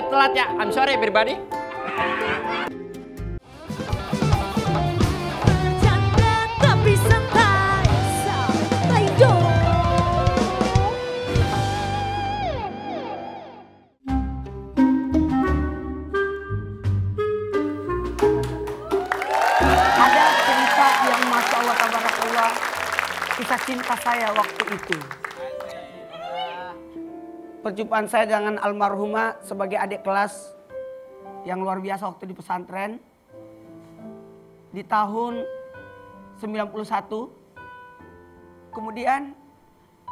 telat ya. I'm sorry everybody. Ada cerita yang Masya Allah tabarakallah, kisah cinta saya waktu itu. Perjumpaan saya dengan almarhumah sebagai adik kelas yang luar biasa waktu di pesantren. Di tahun 91. Kemudian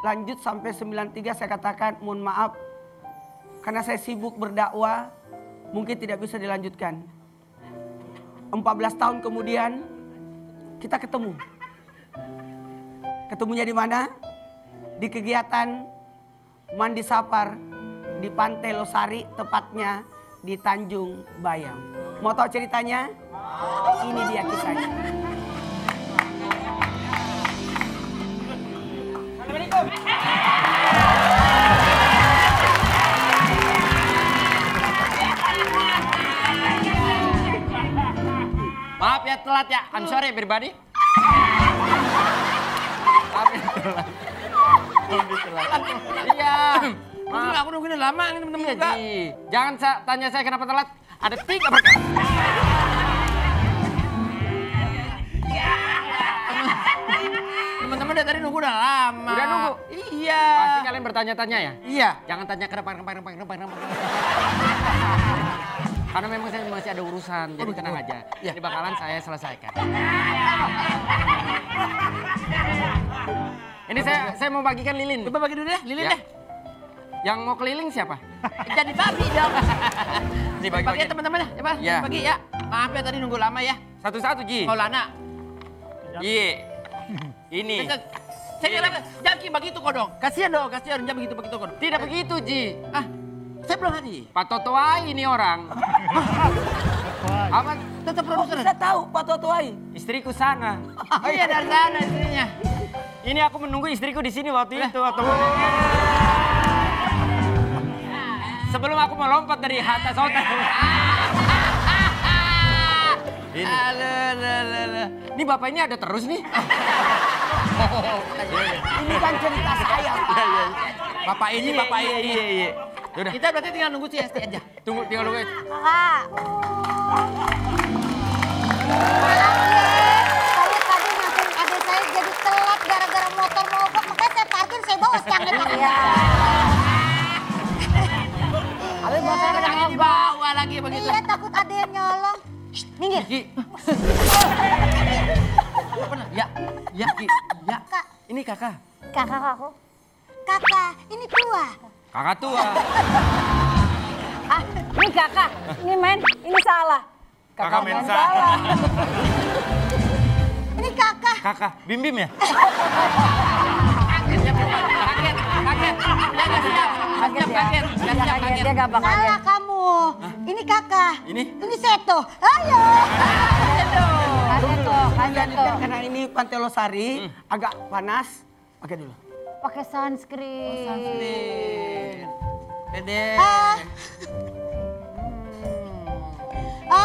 lanjut sampai 93 saya katakan mohon maaf. Karena saya sibuk berdakwah mungkin tidak bisa dilanjutkan. 14 tahun kemudian kita ketemu. Ketemunya di mana? Di kegiatan mandi sapar di Pantai Losari, tepatnya di Tanjung Bayam. Mau tahu ceritanya? Ini dia kisahnya. Assalamualaikum. Maaf ya telat ya. I'm sorry everybody. Maaf ya telat. Iya. Maaf. Aku nungguin lama ini temen-temen juga. Jangan tanya saya kenapa telat. Ada pik apa kan? Teman-teman dari tadi nunggu udah lama. Udah nunggu? Iya. Pasti kalian bertanya-tanya ya? Iya. Jangan tanya kenapa. Karena memang saya masih ada urusan, jadi tenang aja. Iya. Ini bakalan saya selesaikan. Ini saya mau bagikan lilin. Coba bagi dulu deh, lilin Ya. deh. Yang mau keliling siapa? Jadi babi dong. Nih Bagi ya teman-teman ya, coba Ya. bagi ya. Maaf ya tadi nunggu lama ya. Satu-satu Ji. Maulana. Iya. Ini. Saya kira jangan begitu kok dong. Kasihan jangan begitu kok dong. Tidak begitu Ji. Ah, saya belum hari. Pak Totoai ini orang. Apa? Tetap Oh, produser. bisa tahu Pak Totoai. Istriku sana. Iya dari sana istrinya. Ini aku menunggu istriku di sini waktu itu. Sebelum aku melompat dari atas hotel. Ini. Ini bapak ini ada terus nih. Ini kan cerita saya. Bapak ini. Iya. Yaudah, Kita berarti tinggal nunggu si Esti aja. tinggal nunggu. Kakak. Saya tadi langsung adik saya jadi telat gara-gara motor mogok. Makanya saya parkir, saya bawa stangnya. Iya. Abis motor Lagi mogok. dibawa lagi begitu. Iya, takut ada yang nyolong. Shh, minggir. Ki. Ya. Ya. Kak, Ini kakak. kakak aku. Kakak, ini tua. Kakak tua. Ah, ini kakak, ini men, ini salah. Kakak Mensa. Ini kakak. Kakak, Bim Bim ya? Kaget. Kaget. Dia gampang kaget. Salah kamu. Ini kakak. Ini? Ini Seto. Ayo. Kaget tuh. Karena ini Pantai Losari agak panas. Pakai dulu. Pakai sunscreen. Dede.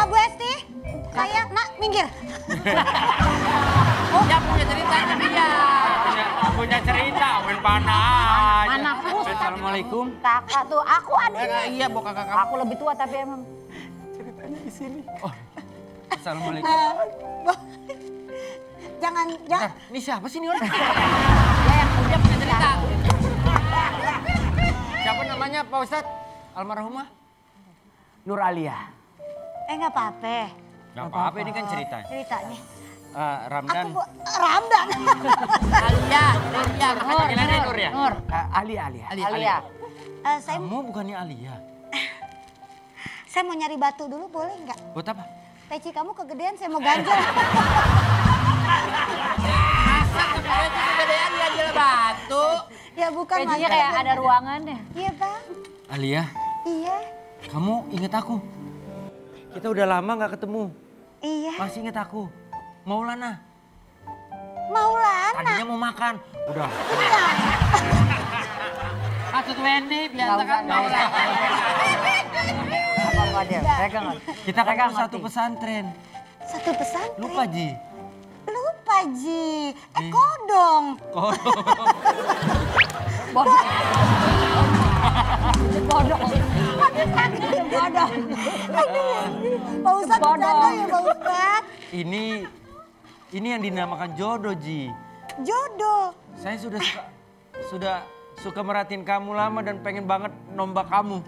Bu Esti, saya, nak, minggir. Dia punya ceritanya dia. Punya cerita, main panah. Mana aku? Assalamualaikum. Kakak tuh, aku adiknya. Iya, bukan kakak. Aku lebih tua tapi emang. Ceritanya di sini. Assalamualaikum. Jangan. Ini siapa sih ini orang? Dia punya cerita. Siapa namanya Pak Ustadz? Almarhumah? Nur Alia. Nggak apa-apa. Gak apa-apa, ini kan cerita. Ceritanya. Ramdan. Ramdan. Alia. Panggilannya Nur ya? Nur. Alia. Saya Bukannya Alia. mau nyari batu dulu, boleh nggak? Buat apa? Peci kamu kegedean, saya mau ganjel. Masa kebetulan itu kegedean dia jual batu. Ya bukan. Pecinya Mas. kayak ada ruangannya. Iya bang. Alia, Iya. kamu inget aku? Kita udah lama gak ketemu. Iya. Masih inget aku? Maulana. Maulana. Tadinya mau makan. Udah. Atut Wendy biasa kan. Fadil. Pegang. Kita kan Pegang, satu Mati. pesantren. Satu pesantren. Lupa Ji. Lupa, Ji. Kodong. Bodoh. Bodoh. Bodoh. Pak Ustadz bercanda ya, Pak Ustadz. Ini yang dinamakan jodoh Ji. Jodoh. Saya sudah suka merhatiin kamu lama dan pengen banget nombak kamu.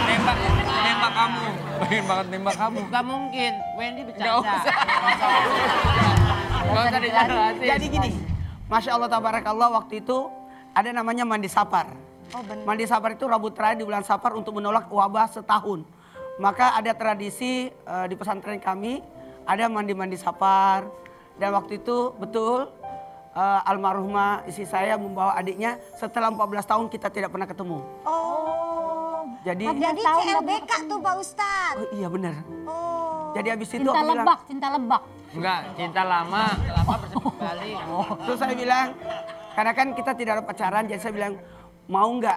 nembak kamu. Pengen banget nembak kamu. Gak mungkin, Wendy Nggak bercanda. usah. Nggak usah dijelasin. Jadi gini, Masya Allah tabarakallah waktu itu ada namanya mandi safar. Oh benar. Mandi safar itu rambut terakhir di bulan safar untuk menolak wabah setahun. Maka ada tradisi di pesantren kami, ada mandi-mandi safar. Dan waktu itu betul almarhumah istri saya membawa adiknya setelah 14 tahun kita tidak pernah ketemu. Oh. Jadi, Jadi CLBK tuh Pak Ustadz. oh iya benar. Oh. Jadi habis itu Cinta aku bilang, lebak, cinta lebak. Enggak, cinta lama. Lama bersama kembali. terus saya bilang, karena kan kita tidak ada pacaran, jadi saya bilang, mau nggak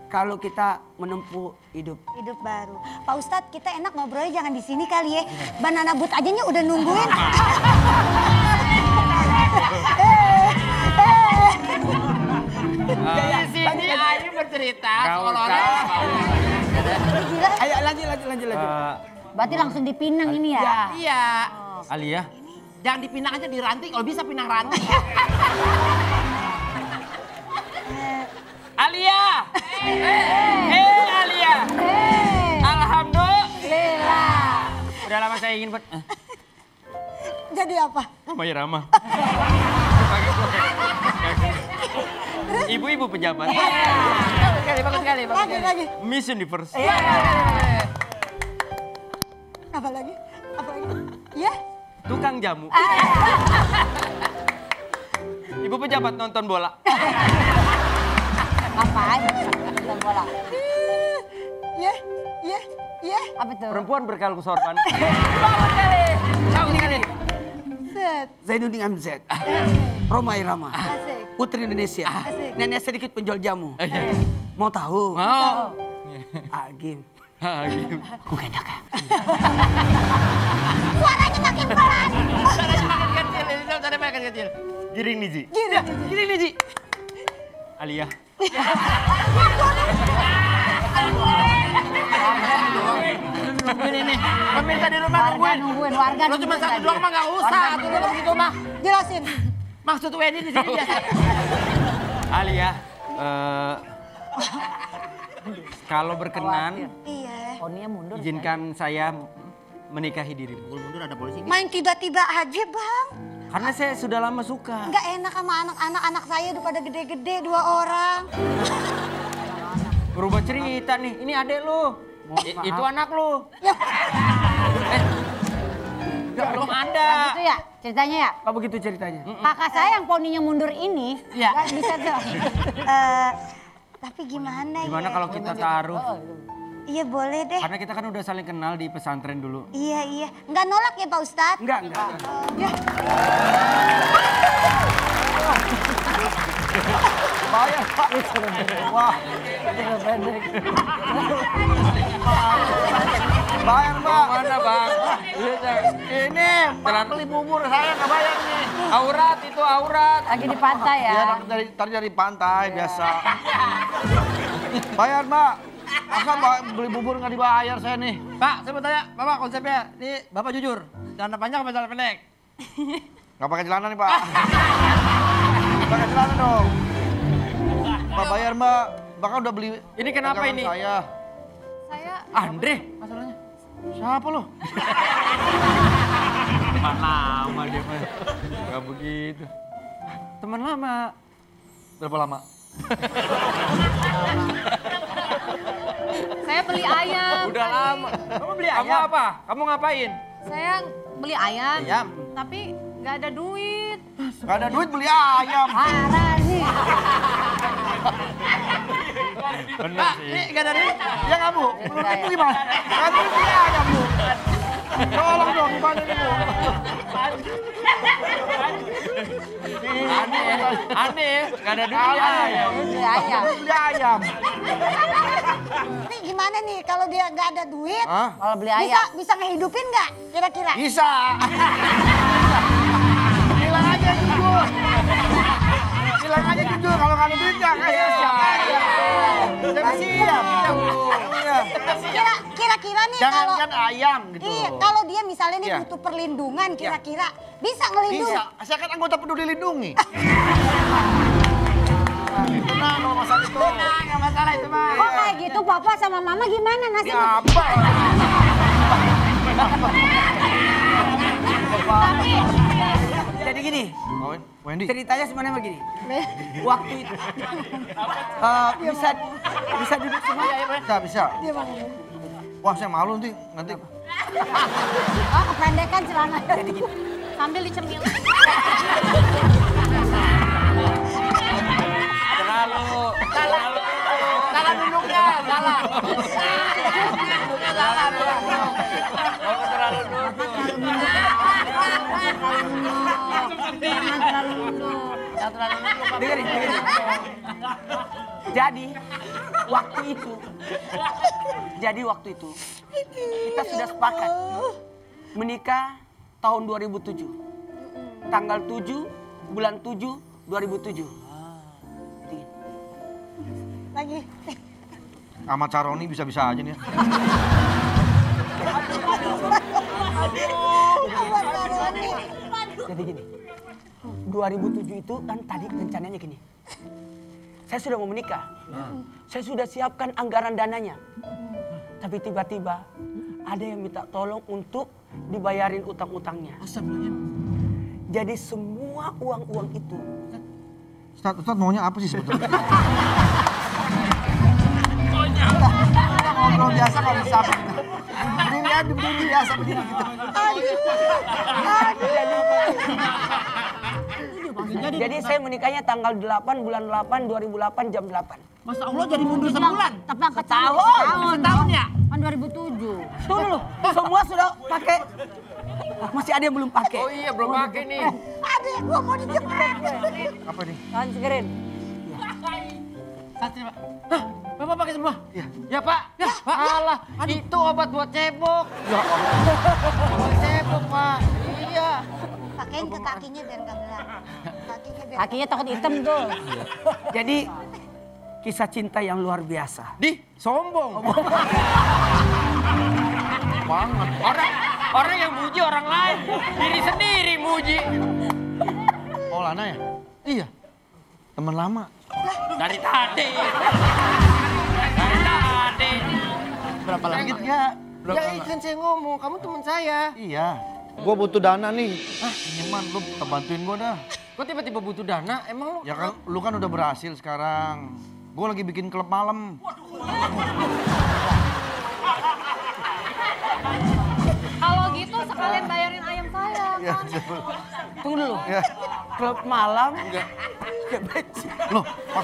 kalau kita menempuh hidup? Hidup baru. Pak Ustadz, kita enak ngobrolnya jangan di sini kali ya. Banana Boat aja nya udah nungguin. Di sini Ayu bercerita Nggak seolah-olah. Ayo lanjut. Berarti langsung dipinang ini ya? Iya. Alia, Jangan dipinang aja di ranting, kalau bisa pinang ranting. Alia. Alia. Alhamdulillah. Udah lama saya ingin buat. Jadi apa? Mama Irama. Ibu-ibu pejabat. Bagus sekali. Lagi. Miss Universe. Apa lagi? Ya? Tukang jamu. Ibu pejabat nonton bola. Ngapain? Nonton bola. Ya? Apa itu? Perempuan berkalung sorban. Set. Zainuddin Amzat, Roma Irama, Asik. Putri Indonesia, Asik. nenek sedikit penjual jamu. Mau tahu? Mau. Agim. Suaranya makin pelan. Suara makin kecil. Giring nih Ji. Gini nih, Ji. Alia. Nungguin ini. Pemirsa di rumah Warga nungguin. nungguin, warga Lo cuma nungguin satu tadi. doang mah nggak usah. Tuh kalau begitu mah. Jelasin. Maksud Wendy di sini biasa. Alia. Kalau berkenan, Iya. Poninya mundur. izinkan saya menikahi dirimu. Mundur ada polisi. Main tiba-tiba aja, Bang. Karena saya sudah lama suka. Nggak enak sama anak-anak saya udah pada gede-gede 2 orang. Berubah cerita nih. Ini adek lu. Itu anak lu. Belum ada. Gitu ya ceritanya ya? Apa begitu ceritanya? Kakak saya yang poninya mundur ini. Iya. Nggak bisa tuh. Tapi gimana ya? Gimana kalau kita taruh? Iya boleh deh. Karena kita kan udah saling kenal di pesantren dulu. Iya. Nggak nolak ya Pak Ustadz? Enggak. Ya. Bayar Pak. Wah. Bayar Pak. Mana bang? Ini Pak beli bubur saya nggak bayar nih. Aurat itu aurat. Lagi di pantai ya. Iya, tadi dari pantai biasa. Bayar, Mbak. Masa Mbak beli bubur nggak dibayar saya nih? Pak, saya mau tanya, Bapak konsepnya, ini Bapak jujur, celana panjang apa celana pendek? Nggak pakai celana nih, Pak. Pakai celana dong. Mbak bayar, Mbak. Mbak kan udah beli. Ini kenapa dagangan ini? Saya. Andre. Masalahnya? Siapa lo? Teman lama dia mah. Gak begitu. Teman lama. Berapa lama? Saya beli ayam. Udah lama. Kamu beli ayam? Kamu apa? Kamu ngapain? Saya beli ayam. Ayam. Tapi nggak ada duit. Nggak ada duit beli ayam. Parah nih. Bener Pak, sih. ini nggak ada duit? Ya nggak, Bu? Menurut Ibu gimana? Nggak ada duit beli ayam, Bu. Tolong dong, gimana nih, Bu? Aneh. Aneh, nggak ada duitnya. Beli ayam. Beli ayam. Ini gimana nih kalau dia nggak ada duit? Hah? Kalau beli ayam. Bisa ngehidupin nggak kira-kira? Bisa. Bilang aja jujur. Bilang aja jujur kalau nggak ada duitnya kayak siapa aja. Saya siap. Iya. Kira-kira nih kalau Jangankan ayam gitu. iya, kalau dia misalnya nih Iya. butuh perlindungan kira-kira bisa ngelindungi. Bisa. Saya kan anggota peduli lindungi. Nah, kalau masalah itu. Nggak masalah itu mah. Kok kayak gitu papa sama mama gimana nasibnya? Apa? Jadi gini, Wendy. ceritanya sebenarnya begini. Waktu itu bisa duduk semua. Bisa. Wah, saya malu nanti. Oh, kependekan celana. Jadi gini. Sambil dicemil. Salah duduknya, salah. Dengerin. Jadi waktu itu kita sudah sepakat menikah tahun 2007. Tanggal 7 bulan 7 2007. Jadi, Lagi. Sama Caroni bisa-bisa aja nih. Jadi gini, 2007 itu kan tadi rencananya gini. Saya sudah mau menikah, saya sudah siapkan anggaran dananya. Tapi tiba-tiba ada yang minta tolong untuk dibayarin utang-utangnya. Jadi semua uang-uang itu Ustaz maunya apa sih sebetulnya? Ngobrol biasa kalau bisa. Berdiri biasa berdiri gitu. Jadi saya menikahnya tanggal 8 bulan 8 2008 jam 8. Masa Allah jadi mundur sebulan. Tapi angkat Setahun ya? Kan 2007. Tunggu dulu, semua sudah pakai. Masih ada yang belum pakai. Oh iya, belum pakai nih. Aduh, gua mau dijepret. Apa nih? Kan segerin. Santri, Pak. Hah, Bapak pakai semua? Iya. Ya, Pak. Ya, Pak. Alah, itu obat buat cebok. Ya Allah. Buat cebok, Pak. Iya. Pakein ke kakinya biar nggak gelap. Kakinya biar. Kakinya takut hitam tuh. Jadi kisah cinta yang luar biasa. Di, sombong. Banget. Orang yang muji orang lain, diri sendiri muji. Oh, Lana ya? Iya. Teman lama. Dari tadi. Berapa lama? Sakit gak? Ya, kan saya ngomong, kamu teman saya. Iya. Gua butuh dana nih. Iman, lu bantuin gua dah. Kok tiba-tiba butuh dana? Emang lu? Ya kan, lu kan udah berhasil sekarang. Gua lagi bikin klub malam. Kalau gitu sekalian bayarin ayam saya. Ya, Tunggu dulu, ya. klub malam. Loh,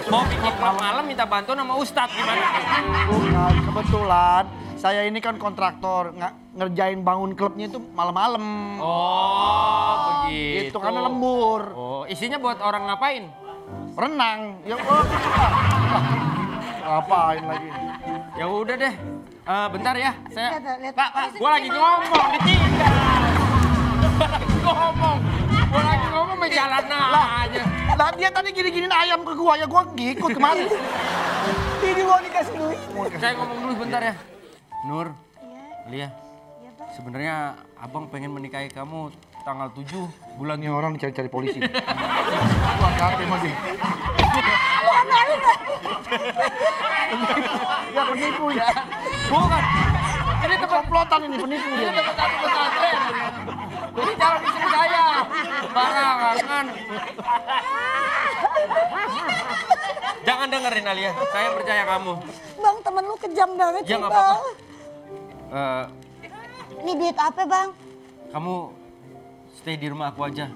Mau bikin klub malam minta bantuan sama Ustadz gimana? bukan. Kebetulan saya ini kan kontraktor, ngerjain bangun klubnya itu malam-malam. Oh, begitu. Itu karena lembur. Oh, isinya buat orang ngapain? Renang. Ya ngapain lagi? Ya udah deh. Bentar ya, saya. Lihat. Pak, gua lagi ngomong, ditinggal. Gua lagi ngomong jalan aja. Lah dia tadi gini-giniin ayam ke gua, ya gua ngikut kemarin. Ini mau dikasih duit. Saya ngomong dulu bentar ya. Nur, Lia, sebenarnya abang pengen menikahi kamu tanggal 7 bulan Ini orang dicari-cari polisi. Gua hati sama dia. Ya penipu ya. Bukan. Ini komplotan ini penipu dia. Ini tempat aku pesantren. Jadi calon istri saya. Barangan. Jangan dengerin Alia, saya percaya kamu. Bang, temen lu kejam banget Ya sih, nggak Bang. apa-apa. Ini duit apa, Bang? Kamu stay di rumah aku aja.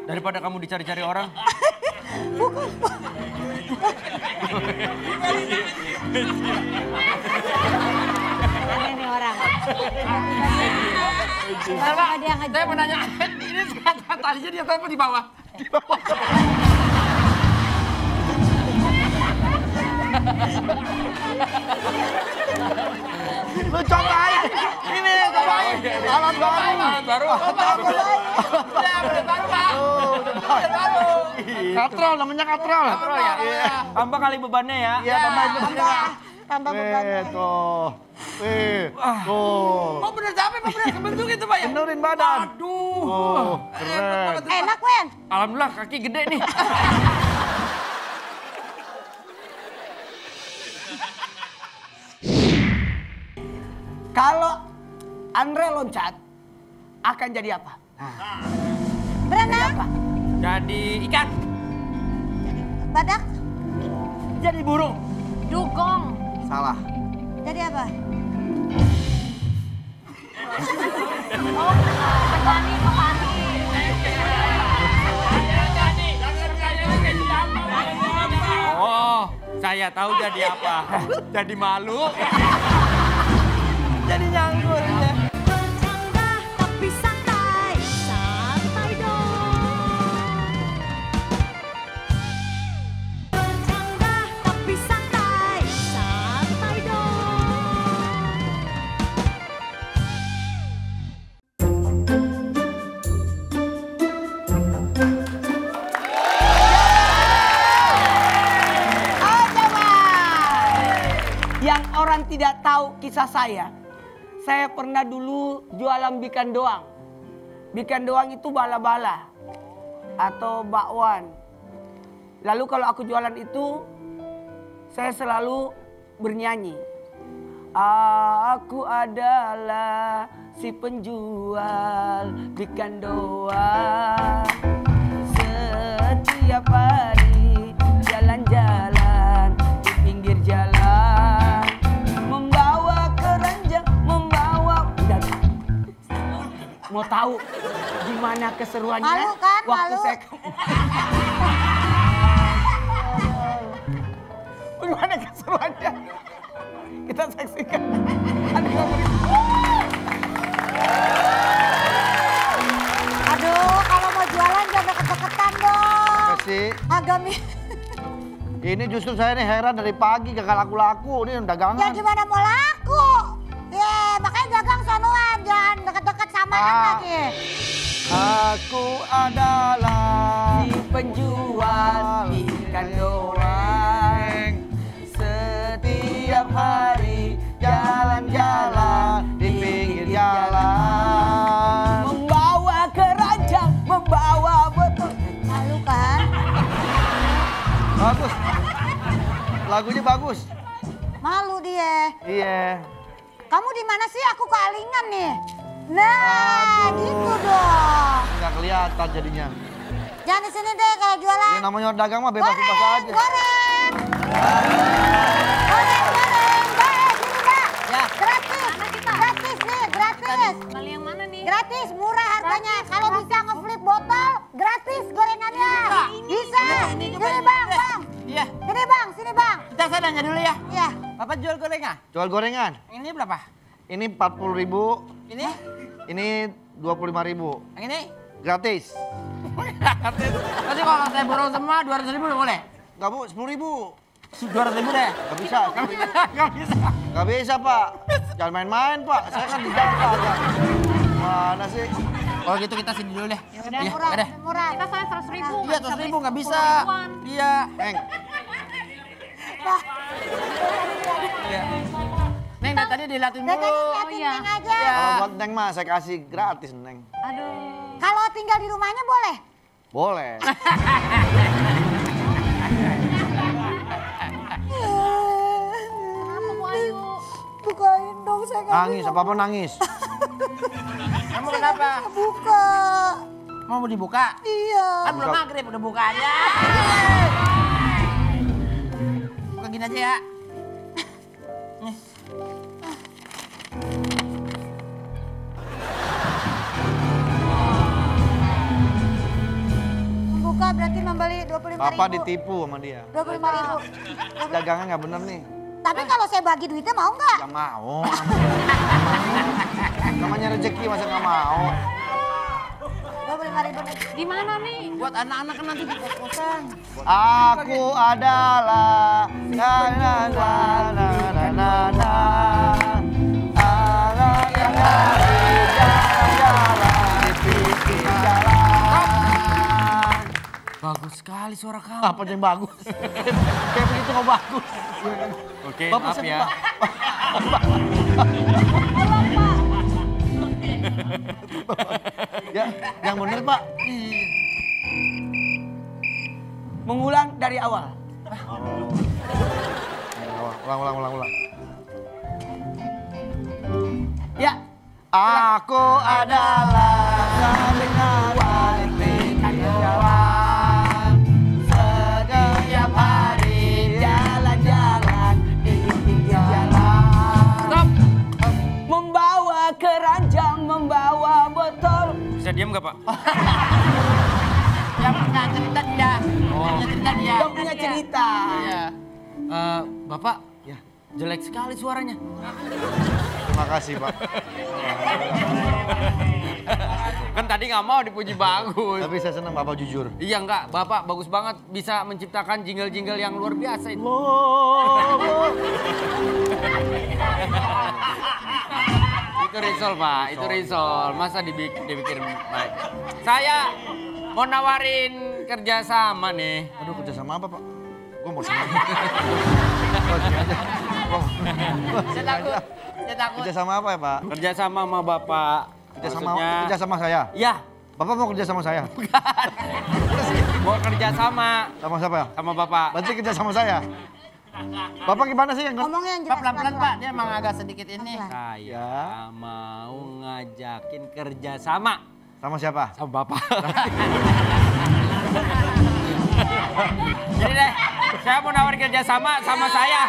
Daripada kamu dicari-cari orang. Ini orang. Pak, Dia saya mau nanya, ini talinya dia apa di bawah? Lu cobain. Ini cobain. Alat baru. Katrol namanya katrol. Katrol ya? Tambah kali bebannya ya. Iya, tambahin bebannya. Tambah bebannya. Tuh. Tuh. Oh bener capek Pak, bener kebentuk itu Pak ya? Benerin badan. Aduh. Oh, keren. Enak, Wen. Alhamdulillah kaki gede nih. Kalau Andre loncat, akan jadi apa? Berenang, Jadi ikan. badak, Jadi burung. Dugong. Salah. jadi apa? Petani, petani. Oh, saya tahu jadi apa. Jadi malu. Jadi nyangkut ya. Bercanda tapi santai, santai dong. Bercanda tapi santai, santai dong. Yang orang tidak tahu kisah saya pernah dulu jualan bikan doang. Bikan doang itu bala-bala atau bakwan. Lalu kalau aku jualan itu, saya selalu bernyanyi. Aku adalah si penjual bikan doang. Setiap hari jalan-jalan di pinggir jalan, membawa keranjang, membawa. Mau tahu gimana keseruannya? Malu kan, waktu malu. saya gimana keseruannya? Kita saksikan. Aduh, kalau mau jualan jangan deket-deketan dong. Kasih. Agak Ini justru saya nih heran dari pagi gak laku-laku. Ini dagangan. ya gimana mau laku? Ya, makanya dagang sonoan, jangan deket-deket samaan lagi. Aku adalah Si penjual ikan doang. Setiap hari jalan-jalan di pinggir jalan. membawa keranjang, membawa botol. Malu kan? Bagus. Lagunya bagus. Malu dia. Iya. Kamu di mana sih? Aku kealingan nih. Nah, gitu dong. Nggak kelihatan jadinya. Jangan di sini deh kalau jualan. Ini namanya orang dagang mah bebas-bebas aja. Goreng. Goreng, goreng. Mbak, sini Mbak. Ya. Gratis. Gratis nih, gratis. Beli yang mana nih? Gratis, murah harganya. Kalau bisa ngeflip botol, gratis gorengannya. Bisa. Ini juga Sini ini. Bang, Bang. Iya, Sini Bang, sini Bang. kita saya nanya dulu ya. Iya. Bapak jual gorengan? Jual gorengan. Ini berapa? Ini 40.000, Ini? ini 25.000. Yang ini? Gratis. Nanti kalau saya borong semua 200.000 boleh? Enggak Bu, 10.000. 200.000 deh. Enggak bisa. Nggak bisa. Enggak bisa, Pak. Jangan main-main, Pak. Saya kan di Jakarta. Mana sih? Kalau gitu kita sini dulu deh. Udah Iya, murah, udah. udah murah. Kita saya 100.000. Iya, 100.000 nggak bisa. Iya. Neng, Iya. Neng, dari tadi diliatin Udah tadi dulu. liatin iya. Neng aja. kalau buat Neng mah saya kasih gratis, Neng. Aduh. Kalau tinggal di rumahnya boleh? Boleh. Kenapa Bu Ayu? Bukain dong, saya nggak Nangis, apa-apa nangis. Kamu kenapa? bisa buka. Mau dibuka? Iya. Kan belum maghrib udah buka aja. Buka gini aja ya. Nih. Buka berarti membeli 25.000. Papa ditipu sama dia. 25.000. Dagangan nggak bener nih. Tapi kalau saya bagi duitnya mau nggak? Gak mau. Namanya rezeki masa nggak mau. 25.000 nih. Di mana nih? Buat anak-anak kan nanti di kos-kosan. Aku adalah na na na na na na na. Anak yang dari jalan-jalan di pinggir jalan. Bagus sekali suara kamu. Apa yang bagus? Kayak begitu kok bagus. Oke, Bapak maaf siapa, ya. Pak? Ya, yang bener Pak. Mengulang dari awal. Ulang. Ya, Aku adalah binawan di pinggir jalan. Setiap hari jalan-jalan di pinggir jalan. stop. Membawa keranjang, membawa botol. Bisa diam gak, Pak? Yang punya cerita dia. Punya cerita dia. Yang punya cerita. Iya. Bapak, ya jelek sekali suaranya. Terima kasih Pak. Kan tadi nggak mau dipuji bagus. Tapi saya senang Bapak jujur. Iya enggak, Bapak bagus banget bisa menciptakan jingle-jingle yang luar biasa itu. Itu risol, Pak. Itu risol. Masa dibikin baik. Saya mau nawarin kerja sama nih. Aduh, kerja sama apa Pak? Gue mau sama. Saya takut. Saya takut. Kerja sama apa ya Pak? Kerja sama Bapak. Kerja sama saya. Ya, Bapak mau kerja sama saya? mau kerja sama Sama siapa ya? sama Bapak. Berarti kerja sama saya. Bapak gimana sih yang Ngomongnya yang Pak jelas pelan-pelan Pak, dia emang agak sedikit ini. Saya mau ngajakin kerja sama sama siapa? sama Bapak. Jadi deh, saya mau nawarin kerja sama saya.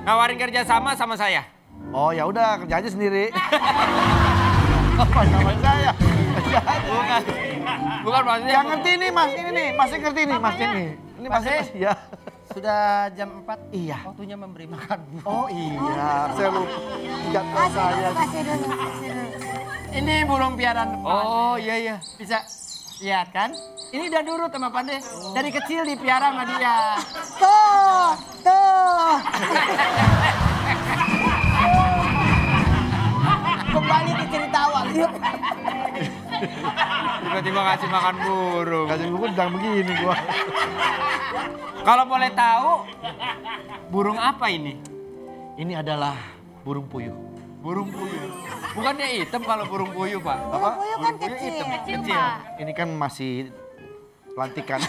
Nawarin kerja sama saya. Oh ya udah kerja aja sendiri. Apa sama saya? Bukan maksudnya. Yang ngerti ini Mas, ini nih, masih ngerti nih Mas ini. Ini masih ya. Sudah jam 4. Iya. Waktunya memberi makan. Oh iya, saya lupa. Ingat saya. Kasih dulu. Ini burung piaraan depan. Oh iya. Bisa lihat kan? Ini udah nurut sama Pande. Dari kecil dipiara sama dia. Tuh. Kembali ke cerita awal. Yuk. Tiba-tiba ngasih makan burung. Kasih buku jangan begini gua. Kalau boleh tahu, burung apa ini? Ini adalah burung puyuh. Burung puyuh. Bukannya hitam kalau burung puyuh, Pak. Apa? Puyuh kan kecil. Kecil, Pak. Ini kan masih pelantikan.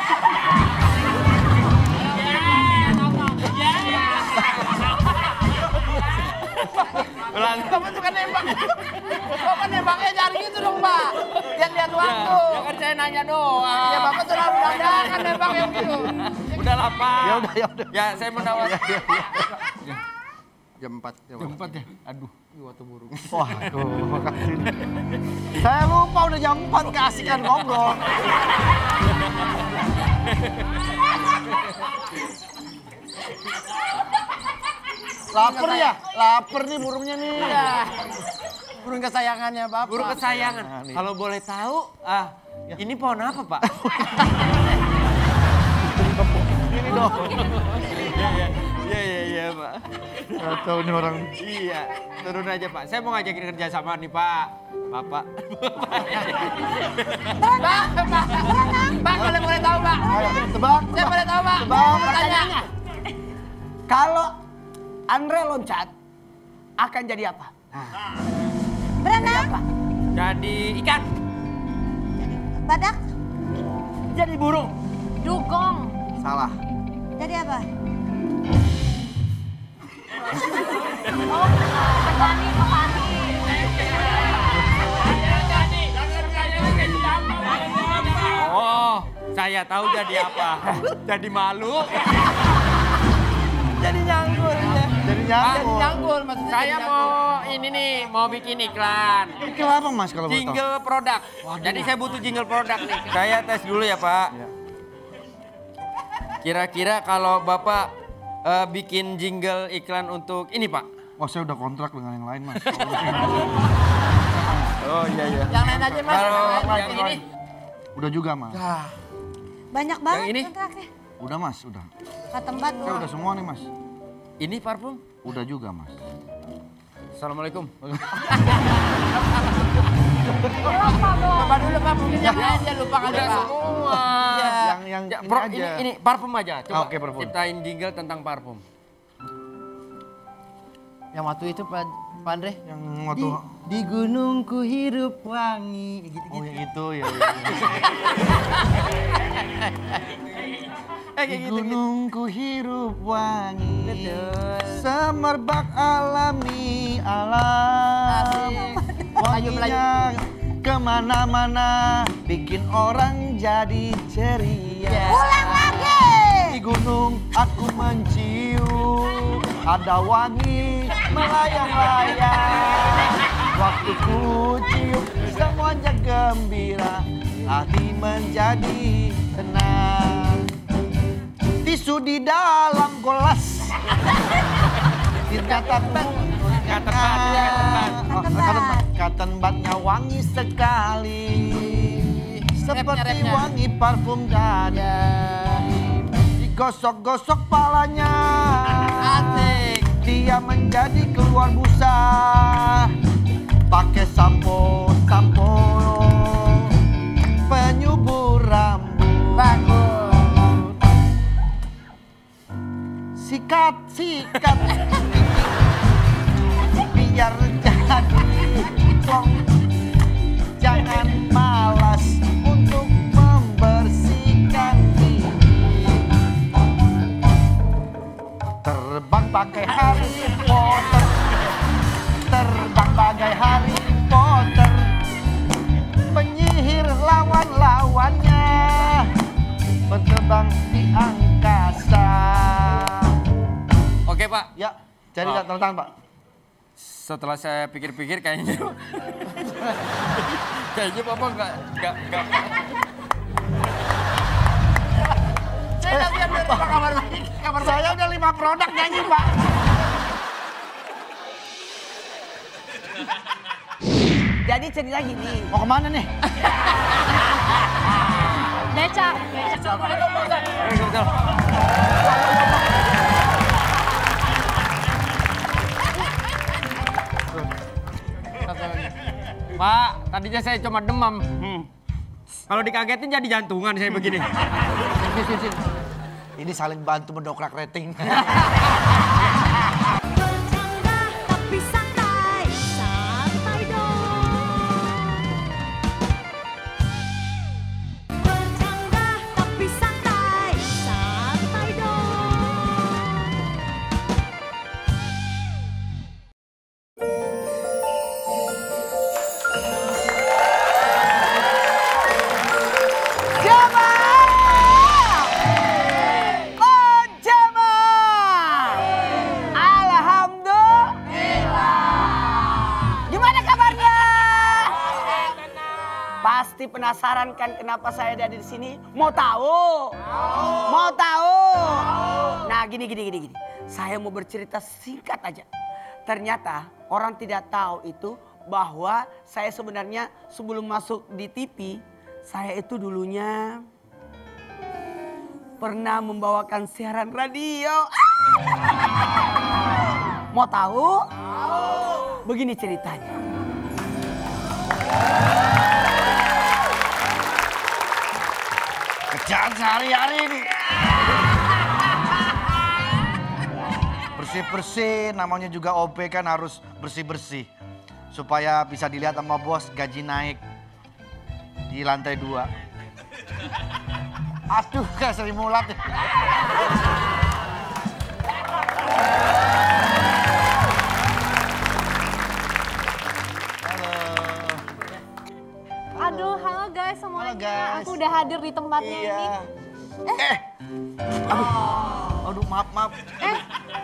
Bapak suka nembak. Bapak nembaknya cari gitu dong Pak. Lihat waktu. Ya kan saya nanya doang. Ya Bapak terlalu dadakan nembak yang gitu. Udah lah, Pak. Ya udah. Ya, saya menawar. Jam 4. Jam 4 ya? Aduh, waktu burung. Waduh, makasih. Saya lupa udah jam 4 keasikan ngobrol. Laper ya? Laper nih burungnya nih. Iya. Burung kesayangannya Bapak. Burung kesayangan. Nah, nih. Kalau boleh tahu, ini pohon apa, Pak? Ini dong. Iya, Pak. Nggak tahu nih orang. Iya, turun aja, Pak. Saya mau ngajakin kerja sama nih, Pak. Bapak. Pak boleh tahu Pak. Ayo, tebak. Saya boleh tahu Pak. Tebak. Pertanyaannya. Kalau Andre loncat, akan jadi apa? Berenang. Jadi ikan. Badak. Jadi burung. Dugong. Salah. Jadi apa? Petani. Oh, saya tahu jadi apa. Jadi malu. Jadi nyangkul ya. Jadi nyangkul. Nyangkul maksudnya. Saya jadi mau ini nih, mau bikin iklan. Iklan apa Mas kalau boleh tahu? Jingle produk. Jadi saya butuh jingle produk nih. Saya tes dulu ya, Pak. Kira-kira kalau Bapak bikin jingle iklan untuk ini, Pak. Wah, saya udah kontrak dengan yang lain Mas. Oh iya. Yang lain aja Mas. Kalau Yang lain, yang ini Udah juga, Mas. Banyak banget Yang ini? kontraknya. Udah, Mas, udah. Ketempat Saya udah semua nih, Mas. Ini parfum? Udah juga, Mas. Assalamualaikum. Bapak dulu Pak, mungkin yang lain dia lupa kali Udah Pak. semua. Yang Ya, ini bro, aja. ini parfum aja. Coba Oke, parfum. ciptain jingle tentang parfum. Yang waktu itu Pak Andre. Yang waktu... Di gunungku hidup wangi. Oh, yang itu, ya. Di gunungku hirup wangi, semerbak alami alam, wanginya kemana-mana, bikin orang jadi ceria. Ulang lagi. Di gunung aku mencium, ada wangi melayang-layang. Waktu ku cium, semuanya gembira, hati menjadi tenang. Tisu di dalam gelas. Cotton budnya wangi sekali. Seperti wangi parfum dada. Digosok-gosok palanya. Asik. Dia menjadi keluar busa. Pakai sampo penyubur rambut. Bagus. Sikat biar jadi plong. Jangan malas untuk membersihkan diri. Terbang pakai Harry Potter, terbang bagai Harry Potter, penyihir lawan-lawannya, berterbang di angkasa. Oke Pak, Ya, jadi Pak. tanda tangan Pak. setelah saya pikir-pikir kayaknya Bapak nggak. Saya udah lihat dari Pak kabar Saya udah 5 produk nyanyi Pak. Jadi cerita gini, Mau kemana nih? Becak. Pak, tadinya saya cuma demam. Kalau dikagetin jadi jantungan saya begini. Ini saling bantu mendokrak rating. Bercanda tapi santai, santai dong. Bercanda tapi santai, santai dong. Gimana kabarnya? Pasti penasaran kan kenapa saya ada di sini? Mau tahu? Mau tahu? Nah, gini. Saya mau bercerita singkat aja. Ternyata orang tidak tahu itu bahwa saya sebenarnya sebelum masuk di TV, saya itu dulunya pernah membawakan siaran radio. Mau tahu? Begini ceritanya. Kerjaan sehari-hari ini. Bersih-bersih, namanya juga OP kan harus bersih-bersih. Supaya bisa dilihat sama bos gaji naik di lantai 2. Aduh, kayak Sri Mulat. Aduh, halo guys semuanya. Halo, guys. Aku udah hadir di tempatnya ini. Aduh, maaf.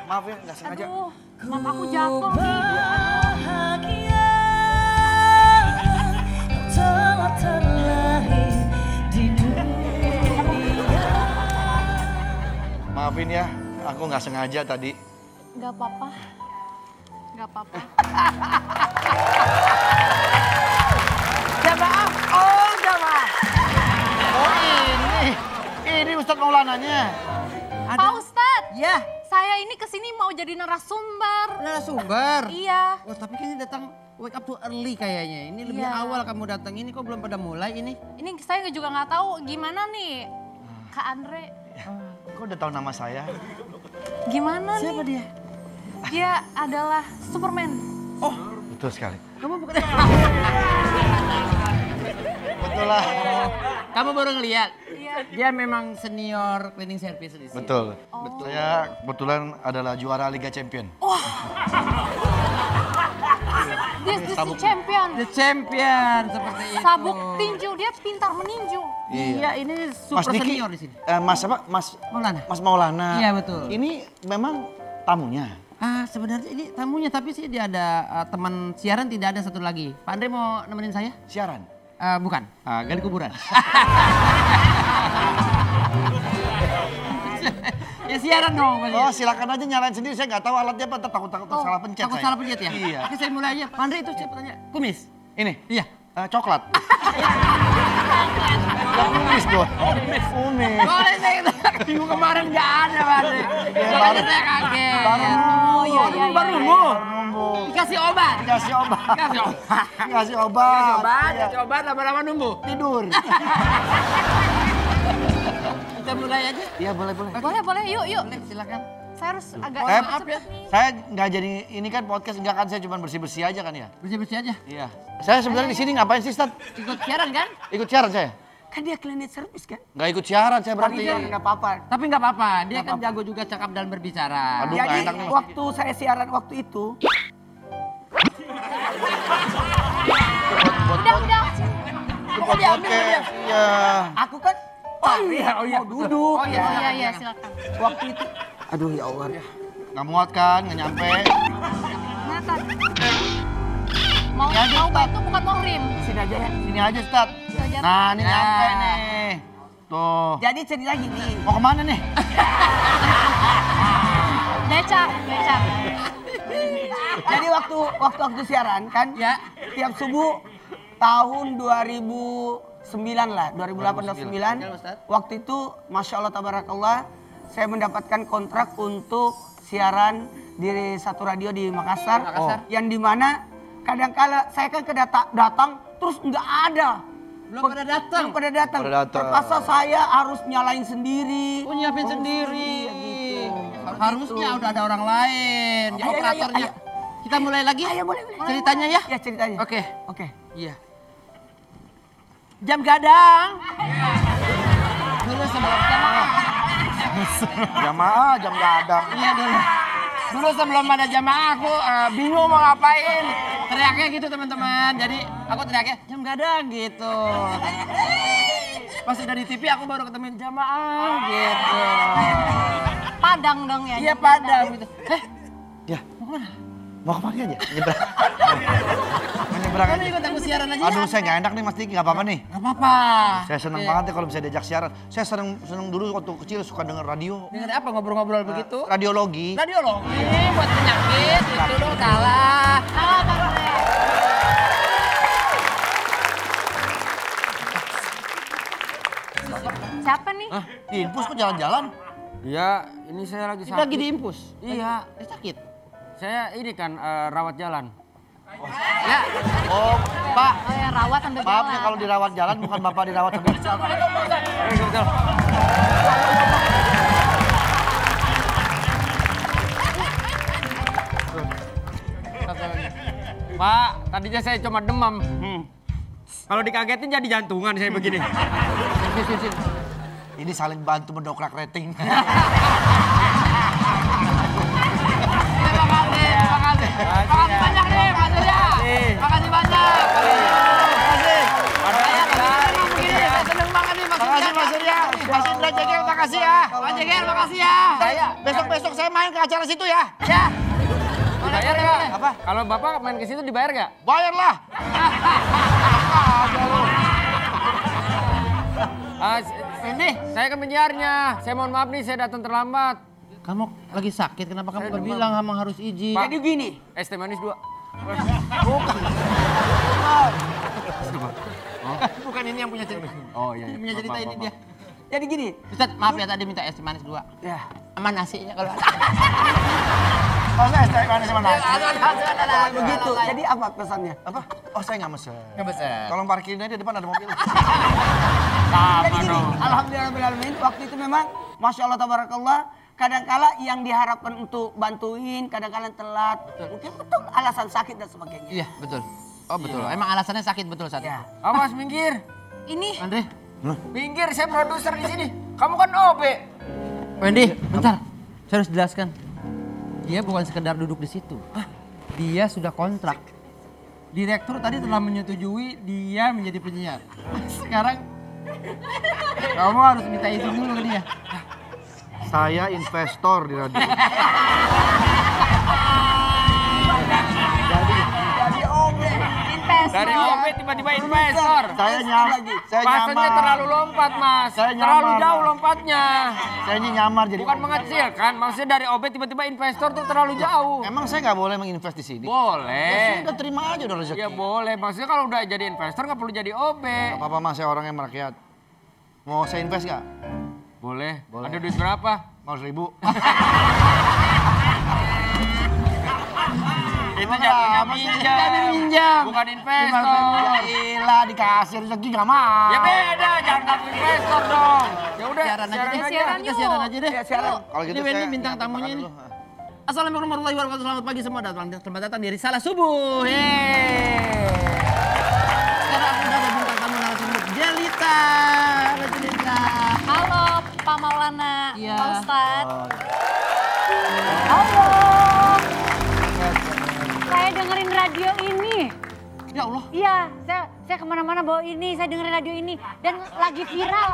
Maaf ya, nggak sengaja. Aduh, maaf aku jatuh nih. Bahagia telah terlahir di dunia. Maafin ya, aku nggak sengaja tadi. Gak apa-apa. Gak apa-apa. Udah maaf. Maulananya. Pak Ustadz, Ya, saya ini kesini mau jadi narasumber. narasumber. Iya. Oh, tapi kayaknya datang wake up too early kayaknya. Ini lebih Iya. awal kamu datang. Ini kok belum pada mulai ini? Ini saya juga nggak tahu gimana nih, Kak Andre. Kok udah tahu nama saya? Gimana Siapa nih? dia? Dia adalah Superman. Betul sekali. Kamu bukan... Betul lah. Kamu baru ngeliat? Iya. Dia memang senior cleaning service di sini. Betul. Saya kebetulan adalah juara Liga Champion. Dia the champion. The champion seperti itu. Sabuk tinju, dia pintar meninju. Iya, ini Mas super Diki, senior di sini. Mas apa? Mas Maulana. Mas Maulana. Iya, betul. Ini memang tamunya. Sebenarnya ini tamunya, tapi sih dia ada teman siaran, tidak ada satu lagi. Pak Andre mau nemenin saya? Siaran. Bukan, gali kuburan. Ya siaran dong. Mas. Oh silakan aja nyalain sendiri, saya nggak tahu alatnya apa, takut-takut salah pencet Takut saya. salah pencet ya? Iya. Oke, saya mulai aja. Pak Andre itu siapa tanya? Kumis? Ini? Iya. Coklat. Kumis dong. Kumis. Boleh saya minggu kemarin nggak ada Pak Andre. Makanya baru- saya kaget. baru Ya. numbuh. Iya, baru numbuh. Numbuh. Dikasih obat. Dikasih obat. Dikasih obat. Dikasih obat. Obat, Iya. dikasih obat, lama-lama numbuh. Tidur. Kita mulai aja. Iya boleh boleh. Boleh, yuk. Boleh, silakan. Saya harus agak Saya, cepet nih. saya nggak jadi ini kan podcast enggak kan, saya cuma bersih-bersih aja kan ya. Bersih-bersih aja. Iya. Saya sebenarnya di sini ngapain sih, Stan? Ikut siaran kan? Ikut siaran saya? Kan dia cleaning service kan? Nggak ikut siaran saya berarti. Tapi nggak apa-apa. Tapi nggak apa-apa, dia kan jago juga cakap dalam berbicara. Aduh, Jadi nggak enak nih, Mas. waktu saya siaran waktu itu, Udah. Ikut podcast. Iya. aku kan mau duduk. Oh iya, Iya, silakan. Waktu itu, aduh ya Allah. Nggak muat kan, nggak nyampe. Kenapa? Mau bantu bukan mau rim. Sini aja ya. Sini aja, Stat. aja. Nah, ini Ya. nyampe nih. Tuh. Jadi cerita gini, Mau kemana nih? Becak. jadi waktu siaran kan, Ya. tiap subuh tahun 2009 lah, 2008-2009. Ya, Ustaz. Waktu itu, Masya Allah, Tabarakallah, saya mendapatkan kontrak untuk siaran di satu radio di Makassar. Yang dimana kadang-kala saya kan datang, terus nggak ada. Belum pada datang. Belum pada datang. Pada datang. Terpaksa saya harus nyalain sendiri. Oh, nyiapin sendiri. gitu. Harusnya udah ada orang lain. Ya, Ayo, operatornya. ayo. Kita mulai lagi? Ayo, boleh. Ceritanya ya? Ya, ceritanya. Oke. Oke. Iya. Jam gadang. Dulu sebelum Jamaah, jam gadang. Iya dulu. Dulu sebelum ada jamaah aku bingung mau ngapain. Teriaknya gitu teman-teman. Jadi aku teriaknya jam gadang gitu. Pas udah di TV aku baru ketemu jamaah gitu. Padang dong ya. Iya padang gitu. Ya. Mau kemana aja? Nyebrang. Menyeberang Kamu aja. ikut aku siaran aja. Aduh, saya nggak enak nih Mas Diki, nggak apa-apa nih. Gak apa-apa. Saya seneng Oke. banget ya kalau bisa diajak siaran. Saya seneng dulu waktu kecil suka denger radio. Dengar apa ngobrol-ngobrol begitu? Radiologi. Radio loh. Ini buat penyakit itu dong salah. Salah Bang Andre. Siapa nih? Di Infus kok jalan-jalan? Iya, ini saya lagi sakit. Lagi diimpus. Iya, Sakit. saya ini kan rawat jalan. Ya. Oh, Pak. Oh ya rawat sambil Maaf jalan. ya kalau dirawat jalan, bukan Bapak dirawat sambil jalan. Pak, tadinya saya cuma demam. Kalau dikagetin jadi jantungan saya begini. Ini saling bantu mendokrak rating. Makasih banyak nih Mas Surya. Makasih banyak. Saya seneng banget nih Mas Surya. Makasih Mas Surya. Mas Indra Jegel, makasih ya. Mas Jegel makasih ya. Besok-besok saya main ke acara situ ya. Ya. Dibayar nggak? Apa? Kalau bapak main ke situ dibayar nggak? Bayarlah. Ini. Saya kan penyiarnya. Saya mohon maaf nih, saya datang terlambat. Kamu lagi sakit, kenapa kamu gak bilang sama harus izin? Pak. Jadi gini, Es teh manis 2. Bukan ini yang punya cerita. Oh iya. Yang punya cerita ini dia. Jadi gini. Ustaz, maaf ya tadi minta es teh manis 2. Ya. Sama nasinya kalau ada. Oh, saya es teh manis sama nasi. Begitu. Jadi apa pesannya? Apa? Oh, saya nggak mesen. Nggak mesen. Tolong parkirin aja di depan ada mobil. Jadi gini, alhamdulillah waktu itu memang Masya Allah tabarakallah, kadangkala yang diharapkan untuk bantuin, kadang-kadang telat, mungkin betul alasan sakit dan sebagainya. Iya, betul. Oh, betul. Emang alasannya sakit betul saat itu. Ya. Awas minggir. Ini Andre, Minggir, saya produser di sini. Kamu kan OB. Wendy, bentar. Saya harus jelaskan. Dia bukan sekedar duduk di situ. Dia sudah kontrak. Direktur tadi telah menyetujui dia menjadi penyiar. Sekarang kamu harus minta izin dulu ke dia. Saya investor di radio. Dari OB tiba-tiba investor. Saya nyamar. Saya Pasnya nyamar. terlalu lompat, Mas. Saya Terlalu nyamar. jauh lompatnya. Saya ini nyamar jadi. Bukan mengecil kan? Maksudnya dari OB tiba-tiba investor tuh terlalu jauh. Emang saya nggak boleh menginvest di sini? Ya Boleh. sudah terima aja udah rezeki. Ya boleh. Maksudnya kalau udah jadi investor nggak perlu jadi OB. Gak apa-apa mas, saya orang yang merakyat. Mau saya invest nggak? Boleh. Boleh. Ada duit berapa? Mau 1.000? Itu jatuhnya minjam. Bukan investor. Ya ilah, dikasih rezeki nggak mau. Ya beda, jangan ngaku investor dong. Ya udah, Siaran aja deh. Siaran Kita yuk. siaran aja deh. Ya, siaran. Kalau gitu Ini Wendy saya bintang makan tamunya ini. dulu. Assalamualaikum warahmatullahi wabarakatuh. Selamat pagi semua. Selamat datang di Risalah Subuh. Yeay. Sekarang aku udah ada bintang tamu narasumber Jelita. Halo Jelita. halo Pak Maulana, Iya. Pak Ustadz. Halo. Saya dengerin radio ini. Ya Allah. Iya, saya kemana-mana bawa ini, saya dengerin radio ini. Dan lagi viral.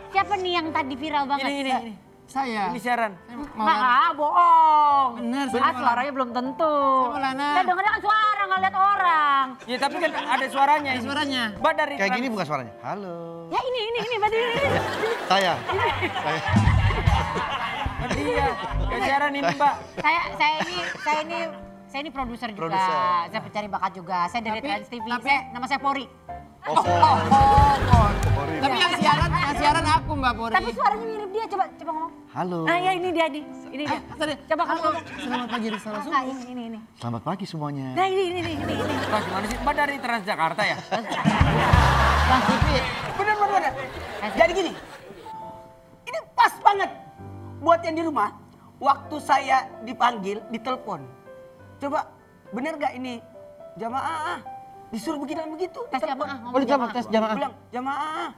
Siapa nih yang tadi viral banget? Ini. Saya. Ini siaran. Bohong. Bener, Suaranya belum tentu. Saya Maulana. Saya dengernya kan suara, nggak lihat orang. Ya tapi kan ada suaranya. Ada suaranya. Mbak dari Kayak gini bukan suaranya. Halo. Ya ini, berarti ini. Saya. Dia. Kayak siaran ini Mbak. Saya ini produser juga. Produser. Saya pencari bakat juga. Saya dari Trans TV. tapi- Nama saya Pori. Tapi yang siaran aku Mbak Pori. Tapi suaranya mirip dia. Coba ngomong. Halo. Nah, ya ini dia di. Ini dia. Tadi. Coba kamu ngomong. Selamat pagi Risalah Subuh. Nah, ini. Selamat pagi semuanya. Nah, ini. Mbak gimana sih? Mbak dari Transjakarta ya? Trans TV. Bener. Jadi gini, ini pas banget buat yang di rumah. Waktu saya dipanggil, ditelepon. Coba, bener gak ini jamaah? Disuruh begini dan begitu. Tes ditelepon. jamaah. Boleh coba tes jamaah. Bilang jamaah.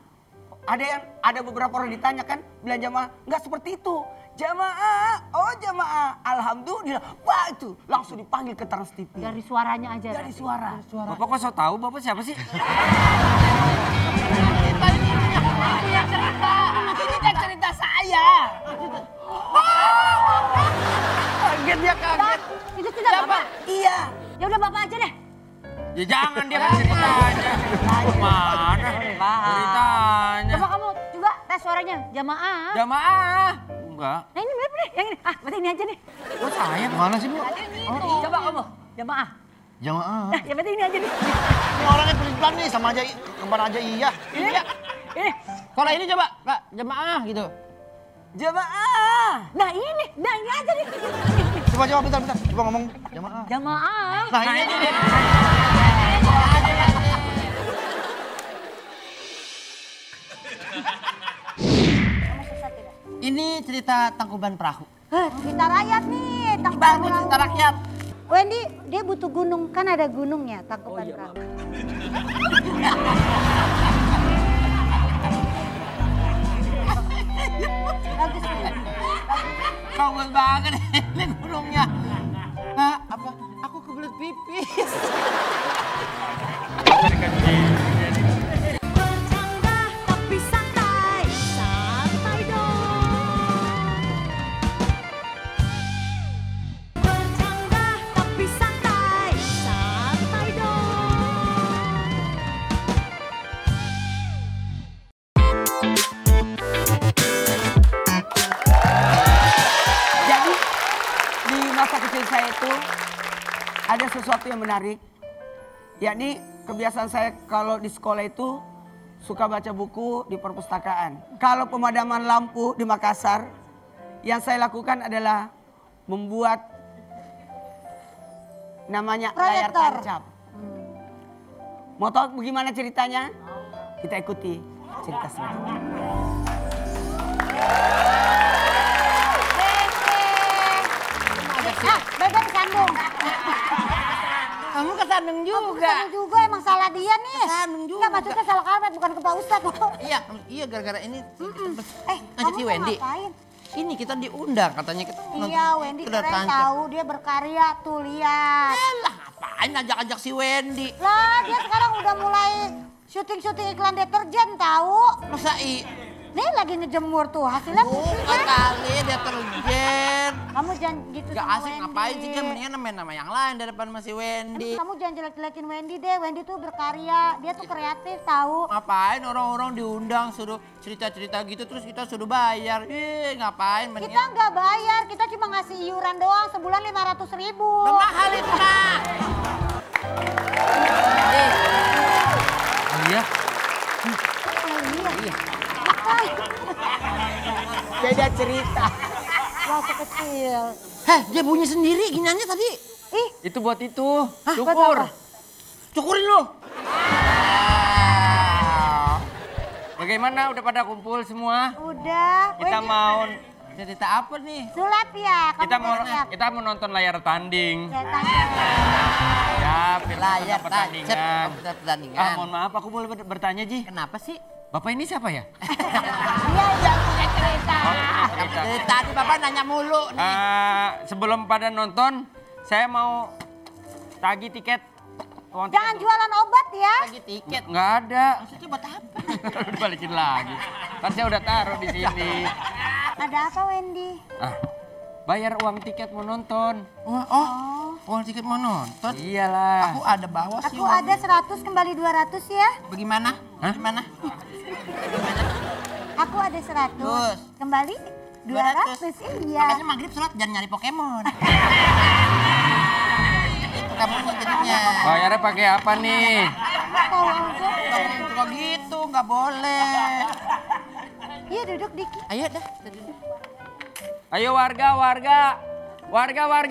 Ada beberapa orang ditanya kan, bilang jamaah. Nggak seperti itu. Jamaah, oh jamaah. Alhamdulillah. Wah itu langsung dipanggil ke Trans TV. Dari suaranya aja. Dari suara. Bapak kok so tahu? Bapak siapa sih? Ini kan cerita saya. Kaget dia kaget. Bang, itu tidak Bapak. Iya. Ya udah Bapak aja deh. Ya jangan dia kan cerita aja. Mana? Ceritanya. Coba kamu coba tes suaranya. Jamaah. Jamaah. Enggak. Nah ini mirip nih. Yang ini. Berarti ini aja nih. Oh saya. Mana sih Bu? Coba kamu. Jamaah. Jamaah. Nah, ya berarti ini aja nih. Ini orangnya pelan nih, sama aja kembar aja iya. Iya. Ini. Kalau ini coba, Kak, jamaah gitu. Jamaah. Nah ini aja nih. Coba bentar. Coba ngomong jamaah. Jamaah. Nah ini aja. Kamu susah tidak? Ini cerita Tangkuban Perahu. Cerita rakyat nih, Bangun cerita rakyat. Wendy, dia butuh gunung, kan ada gunungnya, Tangkuban Perahu. Bagus, Wendy. Bagus banget ini gunungnya. Hah, apa? Aku kebelet pipis. Tapi santai, santai dong. Bercanda tapi santai, santai dong. Jadi di masa kecil saya itu ada sesuatu yang menarik. Yakni kebiasaan saya kalau di sekolah itu suka baca buku di perpustakaan. Kalau pemadaman lampu di Makassar, yang saya lakukan adalah membuat namanya layar Proyektor. tancap. Mau tahu bagaimana ceritanya? Kita ikuti cerita selanjutnya. Bebek sandung. Kamu kesandung juga. Sandung juga emang salah dia nih. Kesandung juga. Enggak, maksudnya salah Kalmet bukan ke Pak Ustadz. Iya gara-gara ini ngajak Kamu si tuh Wendy. ngapain? Ini kita diundang katanya kita Iya, Wendy keren tahu, dia berkarya tuh, lihat. Lah ngapain ajak-ajak si Wendy? Lah, dia sekarang udah mulai syuting-syuting iklan deterjen tahu. Masa Nih lagi ngejemur tuh, hasilnya putih bukan kan? kali deterjen. Kamu jangan gitu Gak sama asik Wendy. ngapain sih kan mendingan main nama yang lain daripada masih Wendy. Kamu jangan jelek-jelekin Wendy deh, Wendy tuh berkarya, dia tuh kreatif tahu. Ngapain orang-orang diundang suruh cerita-cerita gitu terus kita suruh bayar. Ngapain Kita mendingan. nggak bayar, kita cuma ngasih iuran doang sebulan 500.000. Udah mahal itu mah. Oh iya? Iya. Beda cerita. Waktu kecil. Heh, dia bunyi sendiri giniannya tadi. Ih, Itu buat itu. Hah, Syukur. buat apa? Cukurin lu. Bagaimana udah pada kumpul semua? udah. Kita Wendy, mau Cerita apa nih? sulap ya, kamu kita mau udah siap? kita mau nonton layar tanding. Ya, tanya. Ya, film Layar pertandingan. pertandingan. Ah, mohon maaf, aku boleh bertanya, Ji. Kenapa sih? Bapak ini siapa ya? Iya, iya, punya cerita. Cerita. Dari tadi Bapak nanya mulu nih. Sebelum pada nonton, saya mau tagih tiket. Uang Jangan jualan obat ya. Lagi tiket. Nggak ada. Maksudnya buat apa? Balikin lagi. Kan saya udah taruh di sini. Ada apa Wendy? Ah, bayar uang tiket mau nonton. Uang tiket mau nonton? Iyalah. Aku ada bawa sih. Aku ada 100 kembali 200 ya. Bagaimana? Hah? Gimana? Aku ada 100. Terus? Kembali 200. Iya. Makanya maghrib sholat jangan nyari Pokemon. Itu kamu jadinya. Bayarnya pakai apa nih? Tahu aja. Suka gitu, nggak boleh. Iya duduk dikit. Ayo dah, kita duduk. Ayo warga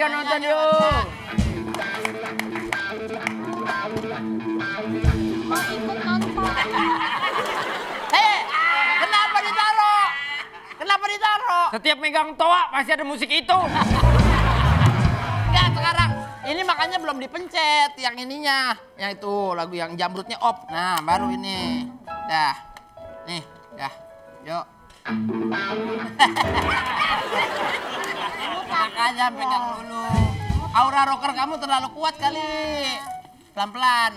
nonton yuk. Mau ikut nonton. Kenapa ditaruh? Kenapa ditaruh? Setiap megang toa pasti ada musik itu. Enggak, sekarang. Ini makanya belum dipencet yang ininya. Yang itu, lagu yang jamrutnya off. Nah, baru ini. Dah. Nih, dah. Yuk. Makanya pegang dulu. Aura rocker kamu terlalu kuat kali. Pelan-pelan.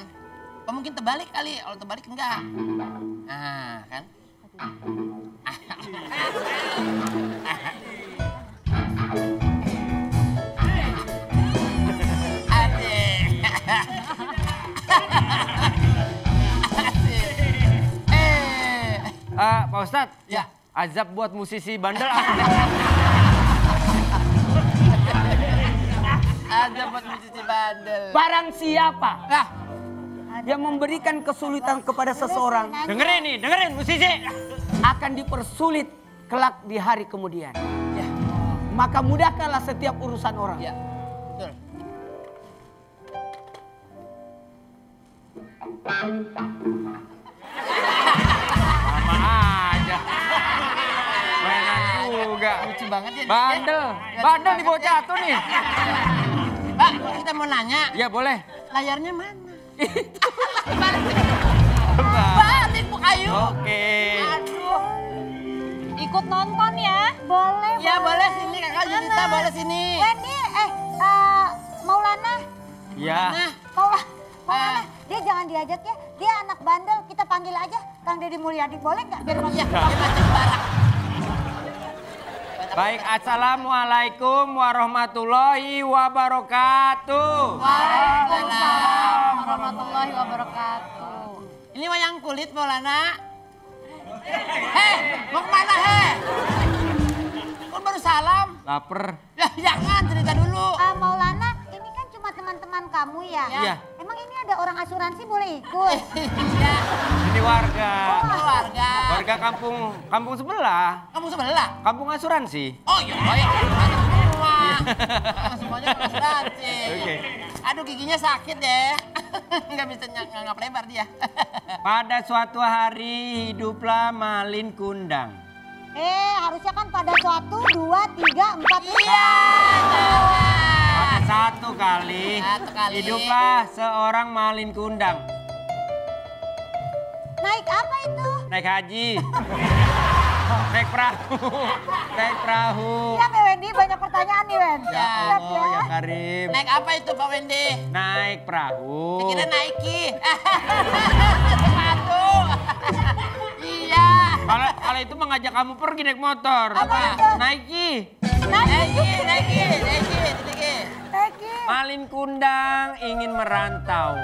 Oh, mungkin terbalik kali. Kalau terbalik enggak. Nah, kan? Adik. Pak Ustadz, Ya. azab buat musisi bandel. Ada buat musisi bandel. Barang siapa Nah, yang memberikan kesulitan kepada seseorang dengerin musisi. akan dipersulit kelak di hari kemudian. ya, Maka mudahkanlah setiap urusan orang. ya, betul. Sama aja. Mainan juga. Lucu banget ya. Bandel dibawa jatuh nih. Pak, kita mau nanya, Ya boleh. layarnya mana? Bang. Balik Bu Ayu. Oke. Aduh. Ikut nonton ya. Boleh. Ya boleh sini kakak Junita, boleh sini. Wendy, Maulana. Ya. Nah, Maulana, dia jangan diajak ya. Dia anak bandel, kita panggil aja Kang Deddy Mulyadi. Boleh nggak? Biar masuk. ya, dia macam barang. Baik, assalamualaikum warahmatullahi wabarakatuh. Waalaikumsalam warahmatullahi wabarakatuh. Ini wayang kulit Maulana. Mau kemana Kok baru salam? Laper. Ya jangan cerita dulu. Maulana, ini kan cuma teman-teman kamu ya? Iya. Emang ini ada orang asuransi boleh ikut? Iya. Ini warga. Keluarga. Warga kampung sebelah. Kamu sebelah? Kampung asuransi. Oh iya, semua. Semuanya asuransi. Oke. Aduh giginya sakit deh. Nggak bisa ngangap lebar dia. Pada suatu hari hiduplah Malin Kundang. Harusnya kan pada suatu, 2, 3, 4, 5. Iya. Pada satu kali hiduplah seorang Malin Kundang. Naik apa itu? Naik haji. Naik perahu. Naik perahu. Ya, Mbak Wendy banyak pertanyaan nih, Wen. Ya Allah, ya Karim. Naik apa itu Pak Wendy? Naik perahu. Saya kira Nike. Sepatu. Iya. Kalau itu mengajak kamu pergi naik motor. Apa itu? Nike. Nike. Malin Kundang ingin merantau.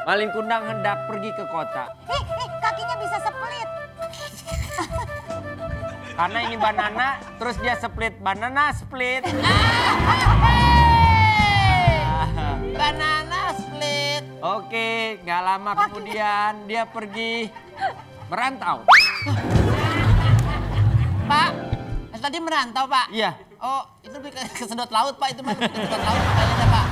Malin Kundang hendak pergi ke kota. Kakinya bisa split. Karena ini banana, terus dia split. Banana split. Banana split. Oke, gak lama kemudian dia pergi merantau. Pak, tadi merantau Pak? Iya. Oh, itu lebih ke sedot laut Pak, itu mah lebih ke sedot laut kayaknya Pak.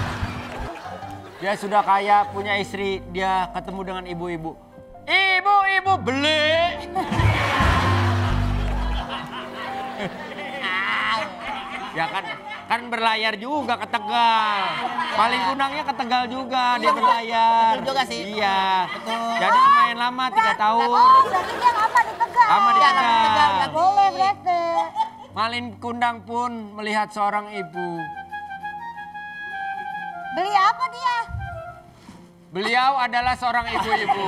Dia sudah kaya, punya istri, dia ketemu dengan ibu-ibu. Ibu-ibu beli. Ya kan berlayar juga ke Tegal. Malin Kundangnya ke Tegal juga, dia berlayar. Betul juga sih. Iya. Betul. Jadi lumayan lama 3 tahun. Oh, berarti dia lama di Tegal. Lama di Tegal. Nggak boleh berarti. Malin Kundang pun melihat seorang ibu. Beli apa dia? Beliau adalah seorang ibu-ibu.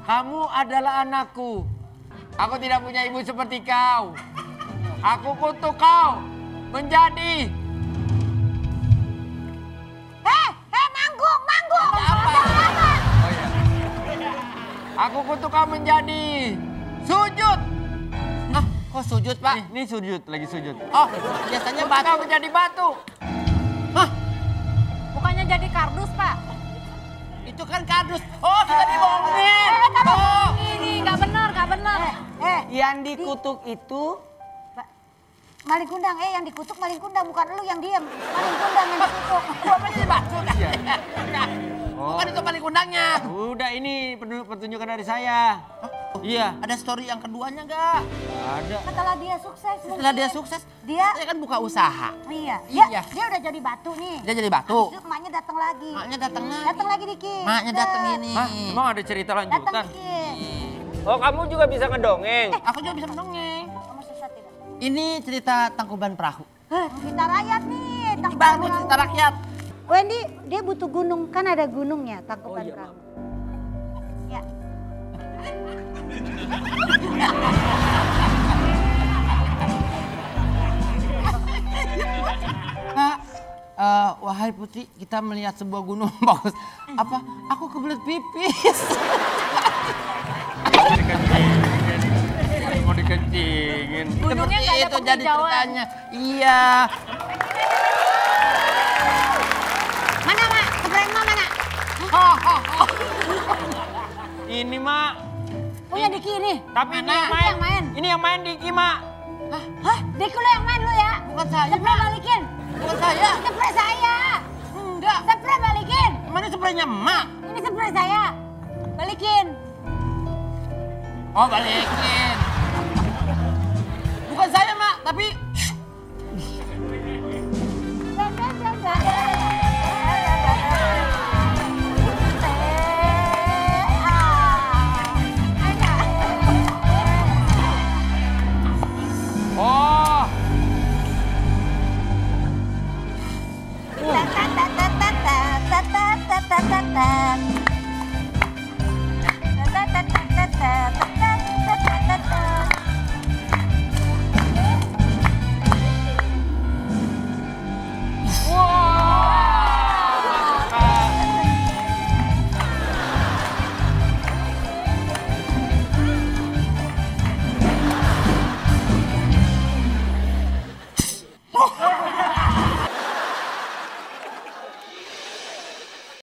Kamu adalah anakku. Aku tidak punya ibu seperti kau. Aku kutuk kau menjadi... Nanggung. Oh iya. Aku kutuk kau menjadi sujud. Ah, kok sujud Pak? Ini sujud, lagi sujud. Oh, biasanya Kutuk batu. kau menjadi batu. Bukannya jadi kardus, Pak. Itu kan kardus. Oh, kita dibohongin. Oh. Ini nggak benar. Yang dikutuk itu Malin Kundang, yang dikutuk Malin Kundang, bukan lu yang diem. Malin Kundang yang dikutuk. Bapak jadi batu. Iya. Oh. Bukan itu Malin Kundangnya. Udah ini pertunjukan dari saya. Iya. Ada story yang keduanya nggak? Ada. Setelah dia sukses Setelah dia sukses, Dia saya kan buka usaha. Iya. Iya. Dia udah jadi batu nih. Dia jadi batu. Terus emaknya datang lagi. Maknya datang lagi. Datang lagi dikit. Maknya datang ini. Hah? Emang ada cerita Datang lanjutan? dikit. Oh, kamu juga bisa ngedongeng? Aku juga bisa mendongeng. Kamu sesat tidak? Ini cerita Tangkuban Perahu. Cerita rakyat nih. Ini baru cerita rakyat. Wendy, dia butuh gunung. Kan ada gunungnya, Tangkuban Perahu. Ya. Kak, wahai putri, kita melihat sebuah gunung bagus. Apa? Aku kebelet pipis. Mau dikencingin. Gunungnya nggak ada itu jadi penghijauan. ceritanya. Iya. Mana, Mak? Spray Mak mana? Ini, Mak. Oh, yang di kiri. Tapi ini yang Mana? main. Yang main. Ini yang main Diki, Mak. Hah? Diki lu yang main lu ya? Bukan saya, Spray balikin. Bukan saya. Spray saya. Enggak. Spray balikin. Mana spraynya emak? Ini spray saya. Balikin. Oh, balikin. Bukan saya, Mak. Tapi